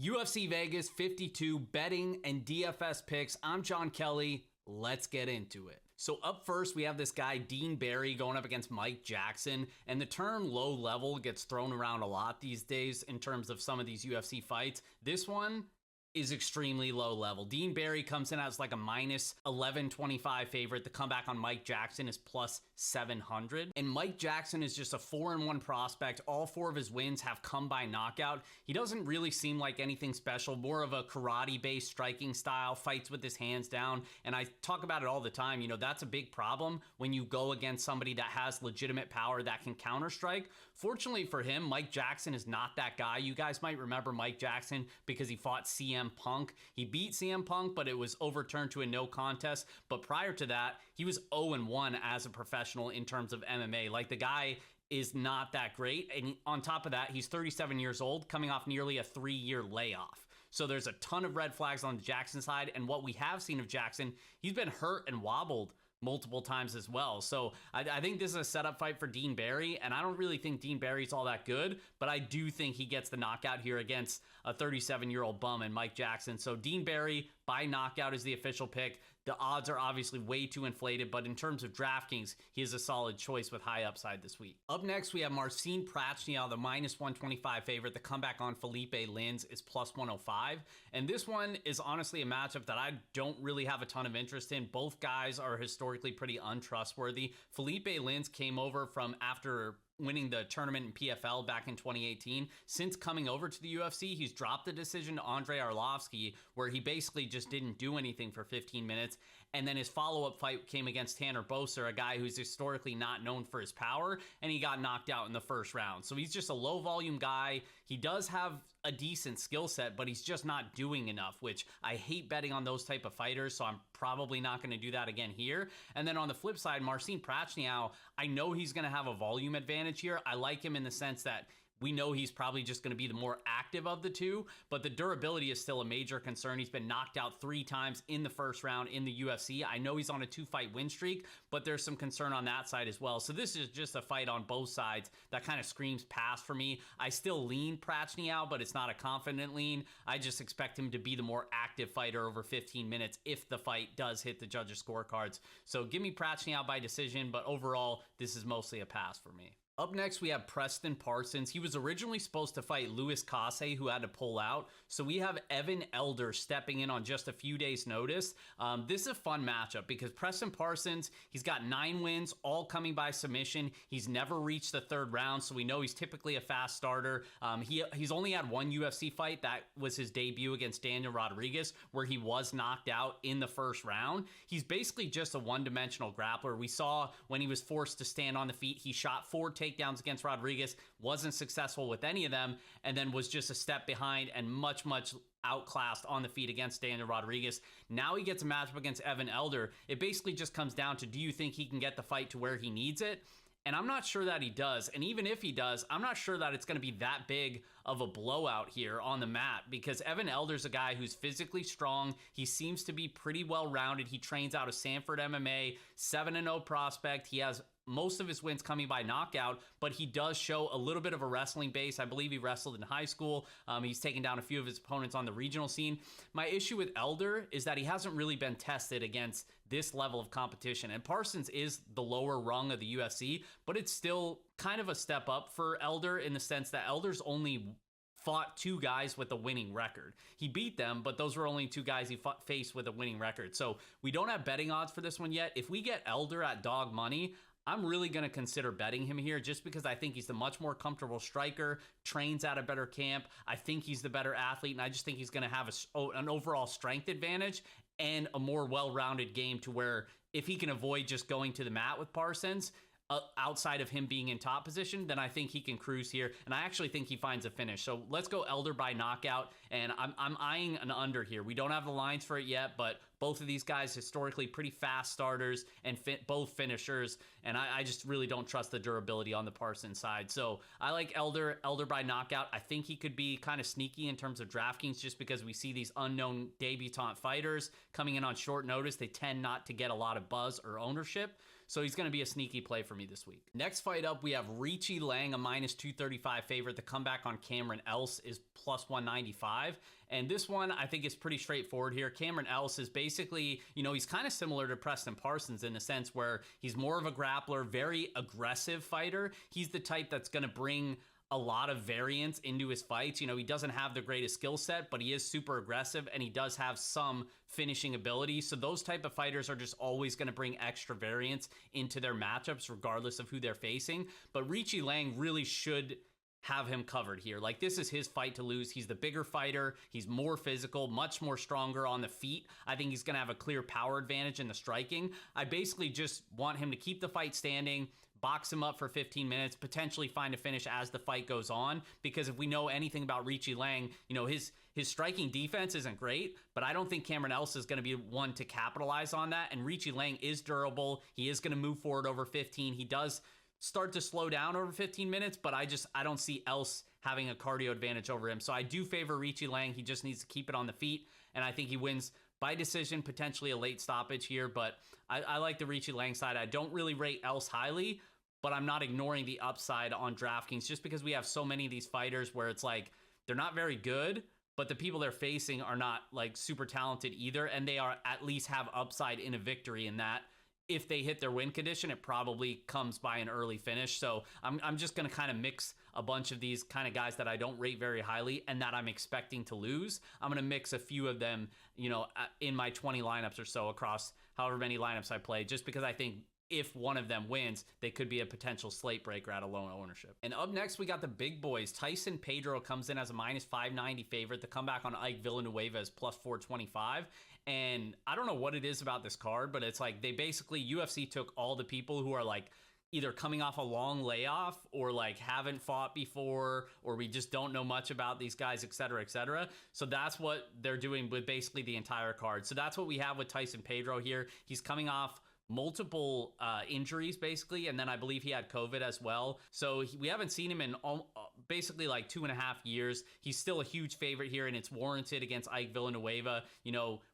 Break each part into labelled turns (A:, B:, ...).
A: UFC Vegas 52 betting and DFS picks. I'm Jon Kelly. Let's get into it. So up first, we have this guy, Dean Barry, going up against Mike Jackson. And the term low level gets thrown around a lot these days in terms of some of these UFC fights. This one is extremely low level. Dean Barry comes in as like a minus 1125 favorite. The comeback on Mike Jackson is plus 700. And Mike Jackson is just a 4-1 prospect. All 4 of his wins have come by knockout. He doesn't really seem like anything special, more of a karate-based striking style, fights with his hands down. And I talk about it all the time. You know, that's a big problem when you go against somebody that has legitimate power that can counter-strike. Fortunately for him, Mike Jackson is not that guy. You guys might remember Mike Jackson because he fought CM Punk. He beat CM Punk, but it was overturned to a no contest. But prior to that, he was 0-1 as a professional in terms of MMA. Like, the guy is not that great. And on top of that, he's 37 years old, coming off nearly a 3-year layoff. So there's a ton of red flags on the Jackson side. And what we have seen of Jackson, he's been hurt and wobbled multiple times as well. So I think this is a setup fight for Dean Barry, and I don't really think Dean Barry's all that good, but I do think he gets the knockout here against a 37-year-old bum and Mike Jackson. So Dean Barry by knockout is the official pick. The odds are obviously way too inflated, but in terms of DraftKings, he is a solid choice with high upside this week. Up next, we have Marcin, the minus 125 favorite. The comeback on Felipe Lins is plus 105. And this one is honestly a matchup that I don't really have a ton of interest in. Both guys are historically pretty untrustworthy. Felipe Lins came over from after winning the tournament in PFL back in 2018. Since coming over to the UFC, he's dropped the decision to Andrei Arlovski, where he basically just didn't do anything for 15 minutes. And then his follow-up fight came against Tanner Boser, a guy who's historically not known for his power, and he got knocked out in the first round. So he's just a low-volume guy. He does have a decent skill set, but he's just not doing enough, which I hate betting on those type of fighters, so I'm probably not going to do that again here. And then on the flip side, Marcin, I know he's going to have a volume advantage here. I like him in the sense that we know he's probably just going to be the more active of the two, but the durability is still a major concern. He's been knocked out 3 times in the first round in the UFC. I know he's on a 2-fight win streak, but there's some concern on that side as well. So this is just a fight on both sides that kind of screams pass for me. I still lean Prachniow, but it's not a confident lean. I just expect him to be the more active fighter over 15 minutes if the fight does hit the judges' scorecards. So give me Prachniow by decision, but overall, this is mostly a pass for me. Up next, we have Preston Parsons. He was originally supposed to fight Luis Case, who had to pull out. So we have Evan Elder stepping in on just a few days' notice. This is a fun matchup because Preston Parsons, he's got 9 wins, all coming by submission. He's never reached the 3rd round, so we know he's typically a fast starter. He's only had 1 UFC fight. That was his debut against Daniel Rodriguez, where he was knocked out in the first round. He's basically just a one-dimensional grappler. We saw when he was forced to stand on the feet, he shot 4 takedowns against Rodriguez, wasn't successful with any of them, and then was just a step behind and much outclassed on the feet against Daniel Rodriguez. Now he gets a matchup against Evan Elder. It basically just comes down to, do you think he can get the fight to where he needs it? And I'm not sure that he does. And even if he does, I'm not sure that it's going to be that big of a blowout here on the mat, because Evan Elder's a guy who's physically strong. He seems to be pretty well-rounded. He trains out of Sanford MMA, 7-0 prospect. He has most of his wins coming by knockout, but he does show a little bit of a wrestling base. I believe he wrestled in high school. He's taken down a few of his opponents on the regional scene. My issue with Elder is that he hasn't really been tested against this level of competition. And Parsons is the lower rung of the UFC, but it's still kind of a step up for Elder in the sense that Elder's only fought 2 guys with a winning record. He beat them, but those were only 2 guys he faced with a winning record. So we don't have betting odds for this one yet. If we get Elder at dog money, I'm really going to consider betting him here just because I think he's the much more comfortable striker, trains at a better camp. I think he's the better athlete, and I just think he's going to have an overall strength advantage and a more well-rounded game to where if he can avoid just going to the mat with Parsons, outside of him being in top position, then I think he can cruise here, and I actually think he finds a finish. So let's go Elder by knockout, and I'm eyeing an under here. We don't have the lines for it yet, but Both of these guys historically pretty fast starters and both finishers, and I just really don't trust the durability on the Parsons side. So I like Elder by knockout. I think he could be kind of sneaky in terms of DraftKings just because we see these unknown debutant fighters coming in on short notice. They tend not to get a lot of buzz or ownership. So he's going to be a sneaky play for me this week. Next fight up, we have Richie Lang, a minus 235 favorite. The comeback on Cameron Else is plus 195. And this one, I think, is pretty straightforward here. Cameron Else is basically, he's kind of similar to Preston Parsons in the sense where he's more of a grappler, very aggressive fighter. He's the type that's going to bring a lot of variance into his fights. He doesn't have the greatest skill set, but he is super aggressive and he does have some finishing ability. So those type of fighters are just always going to bring extra variance into their matchups, regardless of who they're facing. But Richie Lang really should have him covered here. Like, this is his fight to lose. He's the bigger fighter. He's more physical, much more stronger on the feet. I think he's going to have a clear power advantage in the striking. I basically just want him to keep the fight standing, box him up for 15 minutes, potentially find a finish as the fight goes on. Because if we know anything about Richie Lang, his striking defense isn't great, but I don't think Cameron Else is going to be one to capitalize on that. And Richie Lang is durable. He is going to move forward over 15. He does start to slow down over 15 minutes, but I don't see Else having a cardio advantage over him. So I do favor Richie Lang. He just needs to keep it on the feet, and I think he wins by decision, potentially a late stoppage here, but I like the Richie Lang side. I don't really rate Else highly, but I'm not ignoring the upside on DraftKings just because we have so many of these fighters where it's like they're not very good, but the people they're facing are not like super talented either, and they are at least have upside in a victory in that. If they hit their win condition, it probably comes by an early finish. So I'm just going to kind of mix a bunch of these kind of guys that I don't rate very highly and that I'm expecting to lose. I'm going to mix a few of them, in my 20 lineups or so across however many lineups I play, just because I think if one of them wins, they could be a potential slate breaker at a low ownership. And up next, we got the big boys. Tyson Pedro comes in as a minus 590 favorite. The comeback on Ike Villanueva is plus 425. And I don't know what it is about this card, but it's like they basically, UFC took all the people who are like either coming off a long layoff or like haven't fought before, or we just don't know much about these guys, et cetera, et cetera. So that's what they're doing with basically the entire card. So that's what we have with Tyson Pedro here. He's coming off multiple injuries basically, and then I believe he had COVID as well. So we haven't seen him in basically like 2.5 years. He's still a huge favorite here, and it's warranted against Ike Villanueva.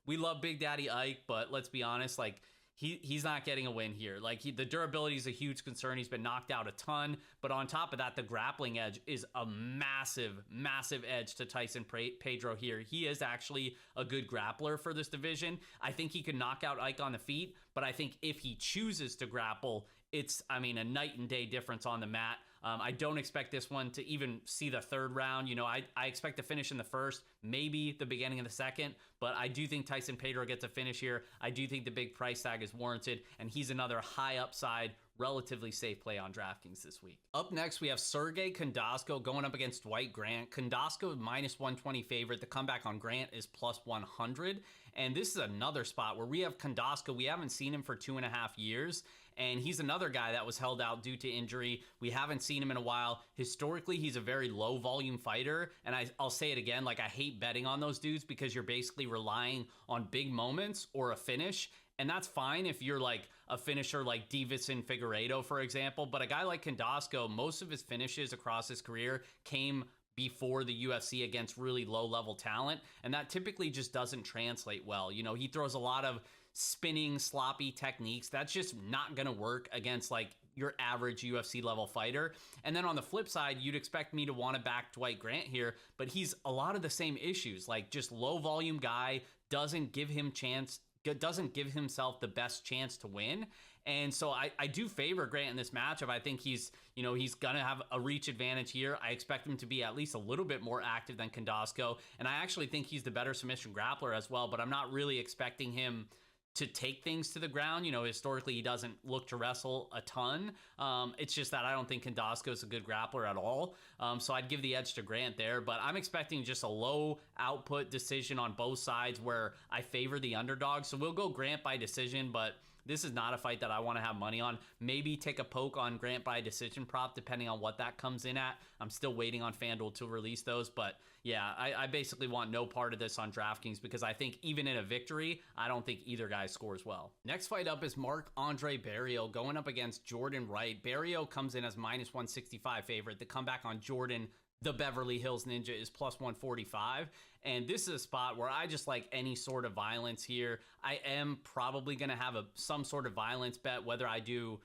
A: We love Big Daddy Ike, but let's be honest, like he's not getting a win here. Like the durability is a huge concern. He's been knocked out a ton, but on top of that, the grappling edge is a massive, massive edge to Tyson Pedro here. He is actually a good grappler for this division. I think he could knock out Ike on the feet, but I think if he chooses to grapple, it's, a night and day difference on the mat. I don't expect this one to even see the third round. I expect to finish in the first, maybe the beginning of the second, but I do think Tyson Pedro gets a finish here. I do think the big price tag is warranted, and he's another high upside, relatively safe play on DraftKings this week. Up next, we have Sergey Kondosko going up against Dwight Grant. Kondosko minus 120 favorite. The comeback on Grant is plus 100. And this is another spot where we have Kondosko. We haven't seen him for 2.5 years. And he's another guy that was held out due to injury. We haven't seen him in a while. Historically, he's a very low volume fighter. And I'll say it again, like I hate betting on those dudes because you're basically relying on big moments or a finish. And that's fine if you're like a finisher like Davison Figueiredo, for example. But a guy like Kondosko, most of his finishes across his career came before the UFC against really low-level talent. And that typically just doesn't translate well. He throws a lot of spinning, sloppy techniques. That's just not going to work against like your average UFC level fighter. And then on the flip side, you'd expect me to want to back Dwight Grant here, but he's a lot of the same issues, like just low volume guy, doesn't give himself the best chance to win. And so I do favor Grant in this matchup. I think he's going to have a reach advantage here. I expect him to be at least a little bit more active than Kondosko. And I actually think he's the better submission grappler as well, but I'm not really expecting him to take things to the ground. Historically, he doesn't look to wrestle a ton. It's just that I don't think Kondosko is a good grappler at all. So I'd give the edge to Grant there, but I'm expecting just a low output decision on both sides where I favor the underdog. So we'll go Grant by decision, but This is not a fight that I want to have money on. Maybe take a poke on Grant by decision prop, depending on what that comes in at. I'm still waiting on FanDuel to release those, but yeah, I basically want no part of this on DraftKings because I think even in a victory, I don't think either guy scores well. Next fight up is Marc-Andre Barriault going up against Jordan Wright. Barriault comes in as minus 165 favorite. The comeback on Jordan, the Beverly Hills Ninja, is plus 145. And this is a spot where I just like any sort of violence here. I am probably going to have some sort of violence bet, whether I do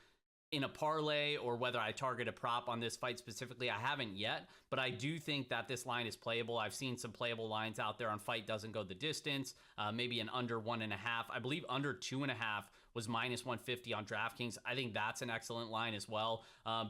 A: in a parlay or whether I target a prop on this fight specifically. I haven't yet, but I do think that this line is playable. I've seen some playable lines out there on Fight Doesn't Go the Distance, maybe an under 1.5. I believe under 2.5 was minus 150 on DraftKings. I think that's an excellent line as well,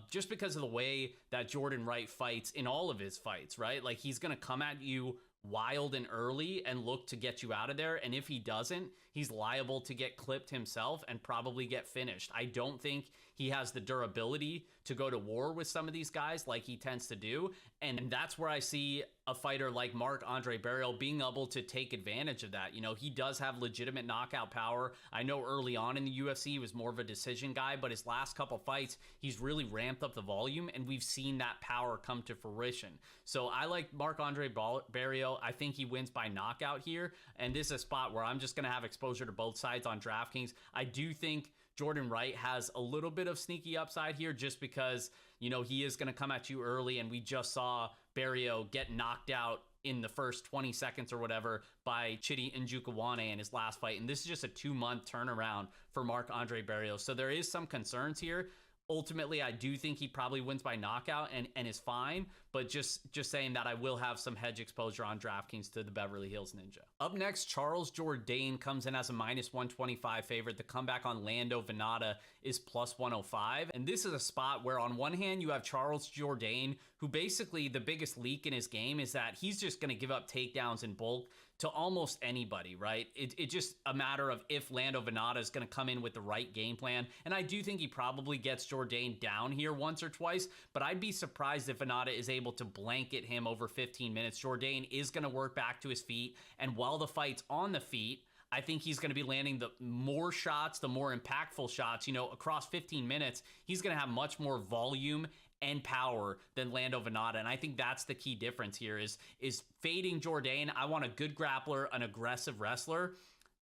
A: just because of the way that Jordan Wright fights in all of his fights, right? Like, he's going to come at you wild and early and look to get you out of there. And if he doesn't, he's liable to get clipped himself and probably get finished. I don't think he has the durability to go to war with some of these guys like he tends to do. And that's where I see a fighter like Marc-Andre Barriault being able to take advantage of that. You know, he does have legitimate knockout power. I know early on in the UFC he was more of a decision guy, but his last couple fights, he's really ramped up the volume, and we've seen that power come to fruition. So I like Marc-Andre Barriault. I think he wins by knockout here, and this is a spot where I'm just going to have exposure to both sides on DraftKings. I do think Jordan Wright has a little bit of sneaky upside here just because, you know, he is going to come at you early, and we just saw Barriault get knocked out in the first 20 seconds or whatever by Chidi Njokuwane in his last fight. And this is just a 2-month turnaround for Marc-Andre Barriault. So there is some concerns here. Ultimately, I do think he probably wins by knockout and is fine, but just saying that I will have some hedge exposure on DraftKings to the Beverly Hills Ninja. Up next, Charles Jourdain comes in as a minus 125 favorite. The comeback on Lando Vannata is plus 105. And this is a spot where on one hand, you have Charles Jourdain, who basically the biggest leak in his game is that he's just going to give up takedowns in bulk to almost anybody, right? It's just a matter of if Lando Vannata is going to come in with the right game plan. And I do think he probably gets Jourdain down here once or twice, but I'd be surprised if Vannata is able to blanket him over 15 minutes. Jourdain is going to work back to his feet, and while the fight's on the feet, I think he's going to be landing the more shots, the more impactful shots. You know, across 15 minutes, he's going to have much more volume and power than Lando Vannata. And I think that's the key difference here is fading Jourdain. I want a good grappler, an aggressive wrestler.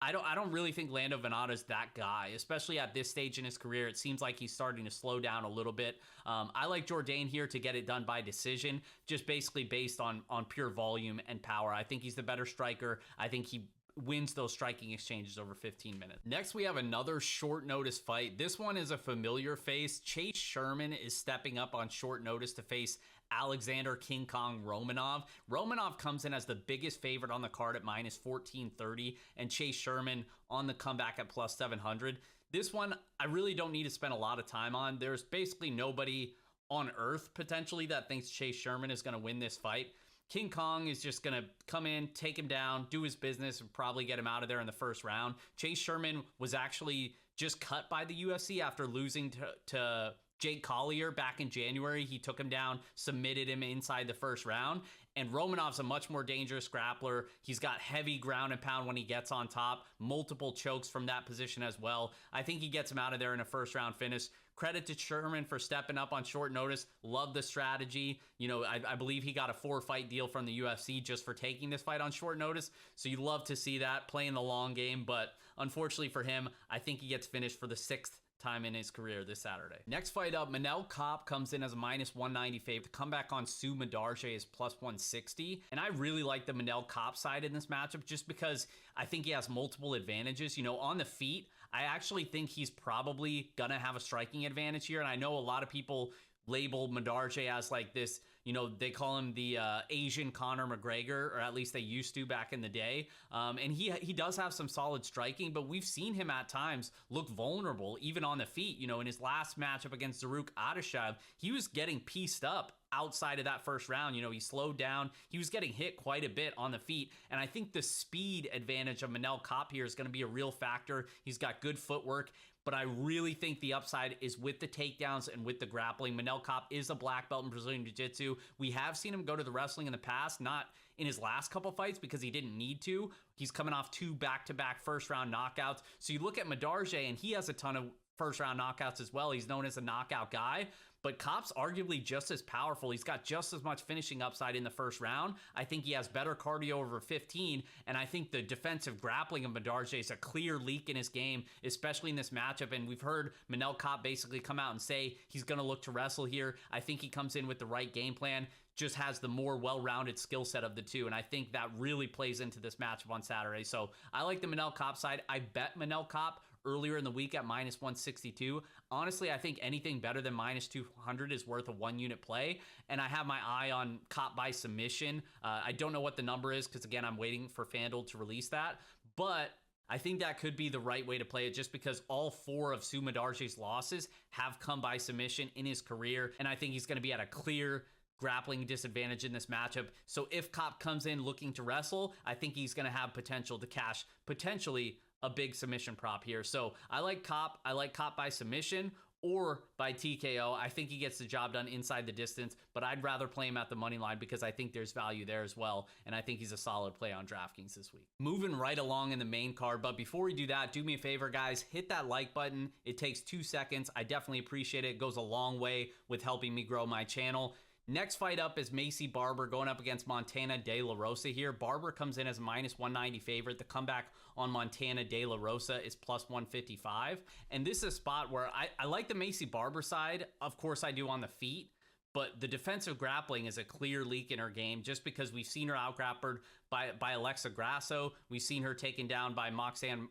A: I don't really think Lando Vannata is that guy, especially at this stage in his career. It seems like he's starting to slow down a little bit. I like Jourdain here to get it done by decision, just basically based on pure volume and power. I think he's the better striker. I think he wins those striking exchanges over 15 minutes. Next, we have another short notice fight. This one is a familiar face. Chase Sherman is stepping up on short notice to face Alexander King Kong Romanov. Romanov comes in as the biggest favorite on the card at minus 1430, and Chase Sherman on the comeback at plus 700. This one, I really don't need to spend a lot of time on. There's basically nobody on earth potentially that thinks Chase Sherman is going to win this fight. King Kong is just going to come in, take him down, do his business, and probably get him out of there in the first round. Chase Sherman was actually just cut by the UFC after losing to Jake Collier back in January. He took him down, submitted him inside the first round. And Romanov's a much more dangerous grappler. He's got heavy ground and pound when he gets on top, multiple chokes from that position as well. I think he gets him out of there in a first round finish. Credit to Sherman for stepping up on short notice. Love the strategy. You know, I believe he got a 4-fight deal from the UFC just for taking this fight on short notice. So you love to see that, playing the long game. But unfortunately for him, I think he gets finished for the 6th time in his career this Saturday. Next fight up, Manel Kopp comes in as a minus 190 favorite. The comeback on Sue Madarje is plus 160. And I really like the Manel Kopp side in this matchup just because I think he has multiple advantages. You know, on the feet, I actually think he's probably gonna have a striking advantage here. And I know a lot of people label Madarje as like this, you know, they call him the Asian Conor McGregor, or at least they used to back in the day. And he does have some solid striking, but we've seen him at times look vulnerable, even on the feet. You know, in his last matchup against Zaruk Adeshev, he was getting pieced up outside of that first round. You know, he slowed down. He was getting hit quite a bit on the feet. And I think the speed advantage of Manel Kopp here is going to be a real factor. He's got good footwork, but I really think the upside is with the takedowns and with the grappling. Manel Kopp is a black belt in Brazilian Jiu-Jitsu. We have seen him go to the wrestling in the past, not in his last couple fights because he didn't need to. He's coming off 2 back-to-back first-round knockouts. So you look at Medarje, and he has a ton of first-round knockouts as well. He's known as a knockout guy. But Kopp's arguably just as powerful. He's got just as much finishing upside in the first round. I think he has better cardio over 15, and I think the defensive grappling of Medarje is a clear leak in his game, especially in this matchup. And we've heard Manel Kopp basically come out and say he's going to look to wrestle here. I think he comes in with the right game plan, just has the more well-rounded skill set of the two, and I think that really plays into this matchup on Saturday. So I like the Manel Kopp side. I bet Manel Kopp earlier in the week at minus 162. Honestly, I think anything better than minus 200 is worth a 1-unit play, and I have my eye on Kopp by submission. I don't know what the number is because, again, I'm waiting for FanDuel to release that, but I think that could be the right way to play it just because all 4 of Sue Medarje's losses have come by submission in his career, and I think he's going to be at a clear grappling disadvantage in this matchup. So if Kopp comes in looking to wrestle, I think he's going to have potential to cash potentially a big submission prop here. So I like Kopp. I like Kopp by submission or by TKO. I think he gets the job done inside the distance, but I'd rather play him at the money line because I think there's value there as well, and I think he's a solid play on DraftKings this week. Moving right along in the main card, but before we do that, do me a favor, guys, hit that like button. It takes 2 seconds. I definitely appreciate it. It goes a long way with helping me grow my channel. Next fight up is Macie Barber going up against Montana De La Rosa here. Barber comes in as a minus 190 favorite. The comeback on Montana De La Rosa is plus 155. And this is a spot where I like the Macie Barber side. Of course I do on the feet. But the defensive grappling is a clear leak in her game just because we've seen her out-grappled by Alexa Grasso. We've seen her taken down by Roxanne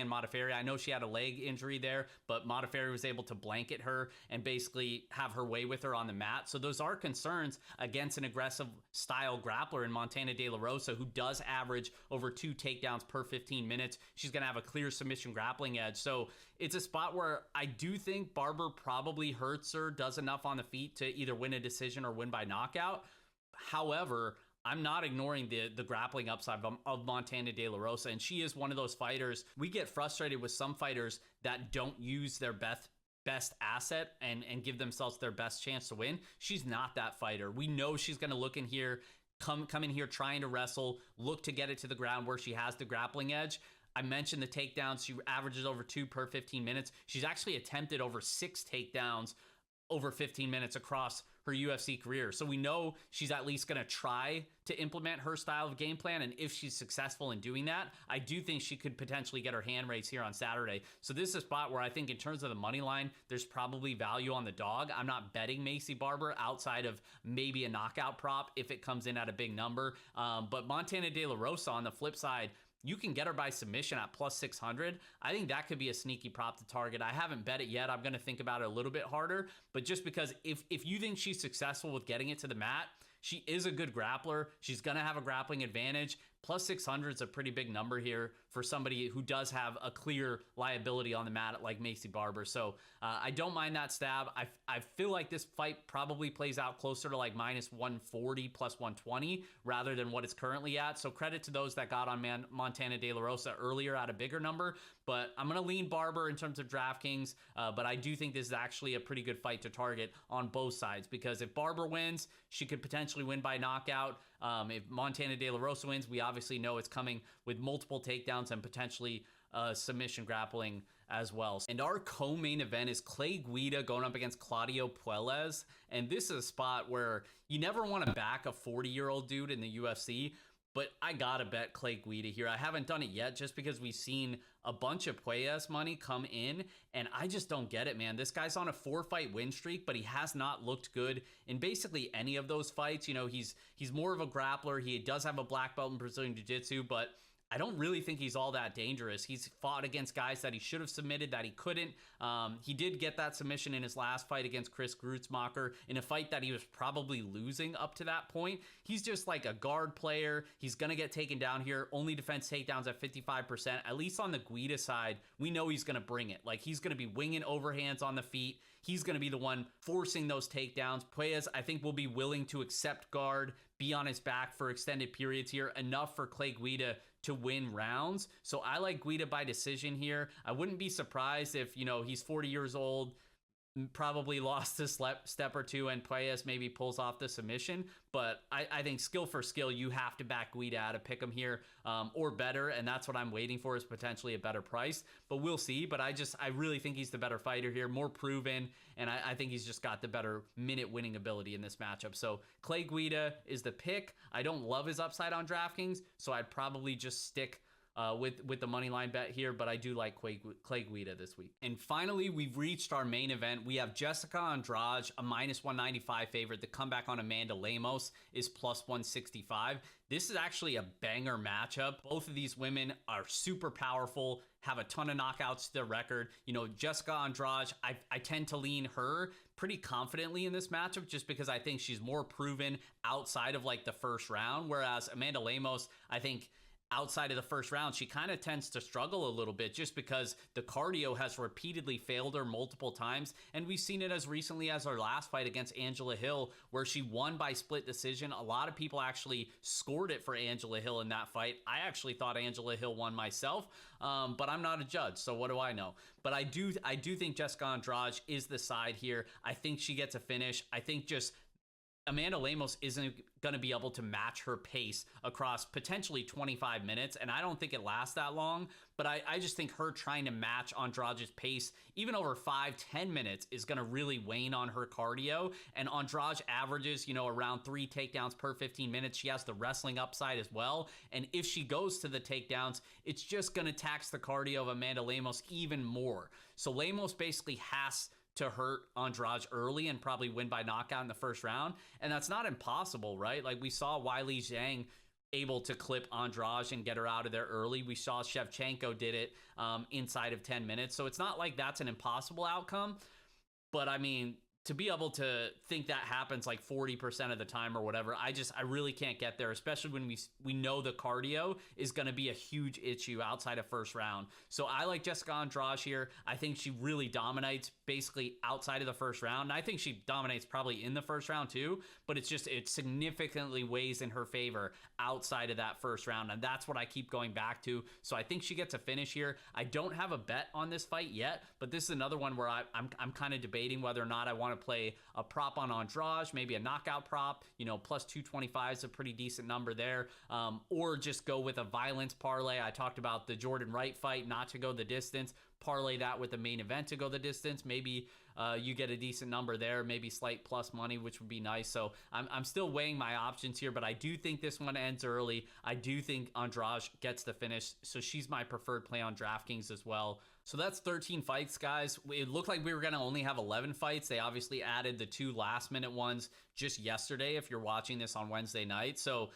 A: Modafferi. I know she had a leg injury there, but Modafferi was able to blanket her and basically have her way with her on the mat. So those are concerns against an aggressive style grappler in Montana De La Rosa, who does average over 2 takedowns per 15 minutes. She's going to have a clear submission grappling edge. So it's a spot where I do think Barber probably hurts her, does enough on the feet to either win a decision or win by knockout. However, I'm not ignoring the grappling upside of Montana De La Rosa, and she is one of those fighters. We get frustrated with some fighters that don't use their best asset and give themselves their best chance to win. She's not that fighter. We know she's going to look in here, come in here trying to wrestle, look to get it to the ground where she has the grappling edge. I mentioned the takedowns. She averages over 2 per 15 minutes. She's actually attempted over 6 takedowns over 15 minutes across her UFC career. So we know she's at least going to try to implement her style of game plan. And if she's successful in doing that, I do think she could potentially get her hand raised here on Saturday. So this is a spot where I think in terms of the money line, there's probably value on the dog. I'm not betting Macie Barber outside of maybe a knockout prop if it comes in at a big number. But Montana De La Rosa on the flip side, you can get her by submission at plus 600. I think that could be a sneaky prop to target. I haven't bet it yet. I'm going to think about it a little bit harder. But just because if you think she's successful with getting it to the mat, she is a good grappler. She's going to have a grappling advantage. Plus 600 is a pretty big number here for somebody who does have a clear liability on the mat like Macie Barber. So I don't mind that stab. I feel like this fight probably plays out closer to like minus 140, plus 120, rather than what it's currently at. So credit to those that got on Montana De La Rosa earlier at a bigger number. But I'm going to lean Barber in terms of DraftKings. But I do think this is actually a pretty good fight to target on both sides. Because if Barber wins, she could potentially win by knockout. If Montana De La Rosa wins, we obviously know it's coming with multiple takedowns and potentially submission grappling as well. And our co-main event is Clay Guida going up against Claudio Puelles. And this is a spot where you never want to back a 40-year-old dude in the UFC, but I gotta bet Clay Guida here. I haven't done it yet just because we've seen a bunch of Puelles money come in, and I just don't get it, man. This guy's on a 4-fight win streak, but he has not looked good in basically any of those fights. You know, he's more of a grappler. He does have a black belt in Brazilian Jiu-Jitsu, but I don't really think he's all that dangerous. He's fought against guys that he should have submitted that he couldn't. He did get that submission in his last fight against Chris Grutzmacher in a fight that he was probably losing up to that point. He's just like a guard player. He's going to get taken down here. Only defense takedowns at 55%. At least on the Guida side, we know he's going to bring it. Like, he's going to be winging overhands on the feet. He's going to be the one forcing those takedowns. Puelles, I think, will be willing to accept guard, be on his back for extended periods here, enough for Clay Guida to win rounds. So I like Guida by decision here. I wouldn't be surprised if, you know, he's 40 years old, probably lost a step or two, and Paez maybe pulls off the submission. But I think skill for skill, you have to back Guida to pick him here, or better, and that's what I'm waiting for, is potentially a better price. But we'll see. But I really think he's the better fighter here, more proven, and I think he's just got the better minute winning ability in this matchup. So Clay Guida is the pick. I don't love his upside on DraftKings, so I'd probably just stick with the money line bet here, but I do like Clay Guida this week. And finally, we've reached our main event. We have Jessica Andrade, a -195 favorite. The comeback on Amanda Lemos is +165. This is actually a banger matchup. Both of these women are super powerful, have a ton of knockouts to their record. You know, Jessica Andrade, I tend to lean her pretty confidently in this matchup, just because I think she's more proven outside of like the first round, whereas Amanda Lemos, I think outside of the first round, she kind of tends to struggle a little bit, just because the cardio has repeatedly failed her multiple times. And we've seen it as recently as her last fight against Angela Hill, where she won by split decision. A lot of people actually scored it for Angela Hill in that fight. I actually thought Angela Hill won myself, but I'm not a judge, so what do I know? But I do think Jessica Andrade is the side here. I think she gets a finish. I think just Amanda Lemos isn't going to be able to match her pace across potentially 25 minutes, and I don't think it lasts that long, but I just think her trying to match Andrade's pace, even over 5-10 minutes, is going to really wane on her cardio. And Andrade averages, you know, around 3 takedowns per 15 minutes. She has the wrestling upside as well, and if she goes to the takedowns, it's just going to tax the cardio of Amanda Lemos even more. So Lemos basically has to hurt Andrade early and probably win by knockout in the first round. And that's not impossible, right? Like we saw Weili Zhang able to clip Andrade and get her out of there early. We saw Shevchenko did it inside of 10 minutes. So it's not like that's an impossible outcome. But I mean, to be able to think that happens like 40% of the time or whatever, I really can't get there, especially when we know the cardio is going to be a huge issue outside of first round. So I like Jessica Andrade here. I think she really dominates basically outside of the first round. And I think she dominates probably in the first round too, but it significantly weighs in her favor outside of that first round. And that's what I keep going back to. So I think she gets a finish here. I don't have a bet on this fight yet, but this is another one where I'm kind of debating whether or not I want to play a prop on Andrade, maybe a knockout prop, you know, plus 225 is a pretty decent number there, or just go with a violence parlay. I talked about the Jordan Wright fight not to go the distance, parlay that with the main event to go the distance. Maybe you get a decent number there, maybe slight plus money, which would be nice. So I'm still weighing my options here, but I do think this one ends early. I do think Andrade gets the finish, so she's my preferred play on DraftKings as well. So that's 13 fights, guys. It looked like we were going to only have 11 fights. They obviously added the 2 last-minute ones just yesterday if you're watching this on Wednesday night. So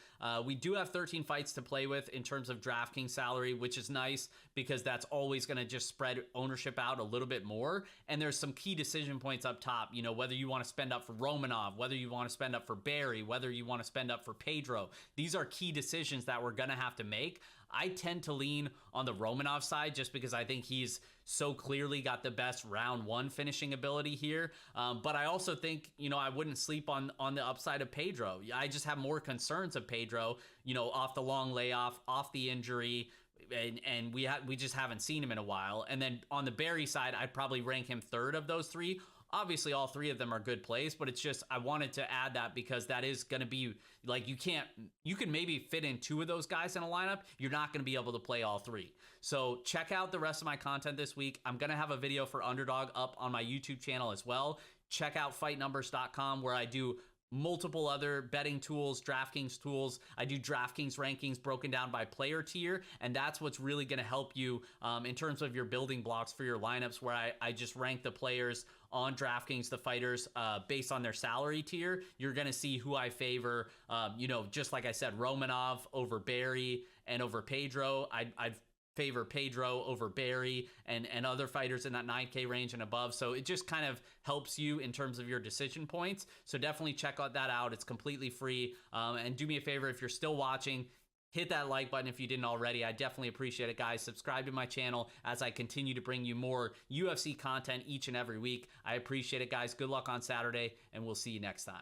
A: we do have 13 fights to play with in terms of DraftKings salary, which is nice because that's always going to just spread ownership out a little bit more. And there's some key decision points up top, you know, whether you want to spend up for Romanov, whether you want to spend up for Barry, whether you want to spend up for Pedro. These are key decisions that we're going to have to make. I tend to lean on the Romanov side just because I think he's so clearly got the best round 1 finishing ability here. But I also think, you know, I wouldn't sleep on the upside of Pedro. I just have more concerns of Pedro, you know, off the long layoff, off the injury, and we just haven't seen him in a while. And then on the Barry side, I'd probably rank him 3rd of those 3. Obviously, all 3 of them are good plays, but it's just I wanted to add that because that is going to be like you can maybe fit in 2 of those guys in a lineup. You're not going to be able to play all 3. So check out the rest of my content this week. I'm going to have a video for Underdog up on my YouTube channel as well. Check out fightnumbers.com where I do multiple other betting tools, DraftKings tools. I do DraftKings rankings broken down by player tier, and that's what's really going to help you in terms of your building blocks for your lineups, where I just rank the players on DraftKings, the fighters, based on their salary tier. You're going to see who I favor, you know, just like I said, Romanov over Barry and over Pedro. I'd favor Pedro over Barry and other fighters in that 9K range and above. So it just kind of helps you in terms of your decision points. So definitely check that out. It's completely free. And do me a favor, if you're still watching, hit that like button if you didn't already. I definitely appreciate it, guys. Subscribe to my channel as I continue to bring you more UFC content each and every week. I appreciate it, guys. Good luck on Saturday, and we'll see you next time.